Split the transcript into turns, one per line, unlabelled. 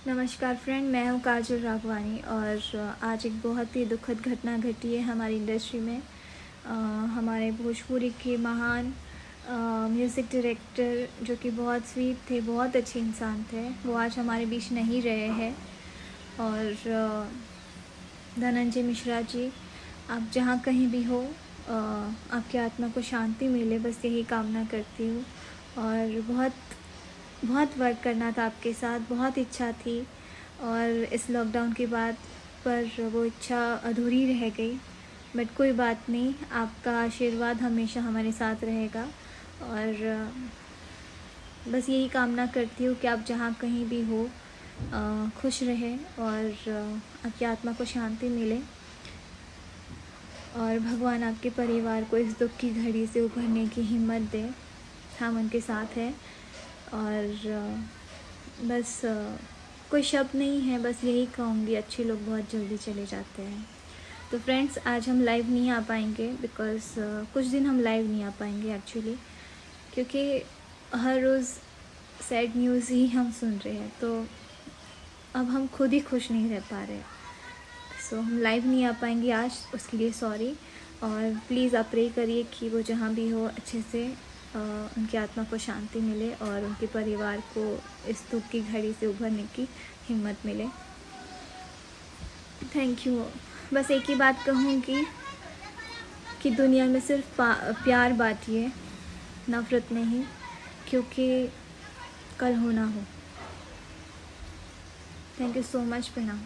नमस्कार फ्रेंड, मैं हूँ काजल राघवानी और आज एक बहुत ही दुखद घटना घटी है हमारी इंडस्ट्री में। हमारे भोजपुरी के महान म्यूज़िक डायरेक्टर जो कि बहुत स्वीट थे, बहुत अच्छे इंसान थे, वो आज हमारे बीच नहीं रहे हैं। और धनंजय मिश्रा जी, आप जहाँ कहीं भी हो, आपकी आत्मा को शांति मिले, बस यही कामना करती हूँ। और बहुत बहुत वर्क करना था आपके साथ, बहुत इच्छा थी और इस लॉकडाउन के बाद पर वो इच्छा अधूरी रह गई। बट कोई बात नहीं, आपका आशीर्वाद हमेशा हमारे साथ रहेगा। और बस यही कामना करती हूँ कि आप जहाँ कहीं भी हो खुश रहें और आपकी आत्मा को शांति मिले और भगवान आपके परिवार को इस दुख की घड़ी से उभरने की हिम्मत दे। हम उनके साथ हैं और बस कोई शब्द नहीं है, बस यही कहूँगी, अच्छे लोग बहुत जल्दी चले जाते हैं। तो फ्रेंड्स, आज हम लाइव नहीं आ पाएंगे बिकॉज़ कुछ दिन हम लाइव नहीं आ पाएंगे एक्चुअली, क्योंकि हर रोज़ सैड न्यूज़ ही हम सुन रहे हैं, तो अब हम खुद ही खुश नहीं रह पा रहे। सो हम लाइव नहीं आ पाएंगे आज, उसके लिए सॉरी। और प्लीज़ आप प्रे करिए कि वो जहाँ भी हो अच्छे से उनकी आत्मा को शांति मिले और उनके परिवार को इस दुख की घड़ी से उभरने की हिम्मत मिले। Thank you. बस एक ही बात कहूँगी कि दुनिया में सिर्फ प्यार बांटिए, नफ़रत नहीं, क्योंकि कल हो ना हो। थैंक यू सो मच प्रणाम।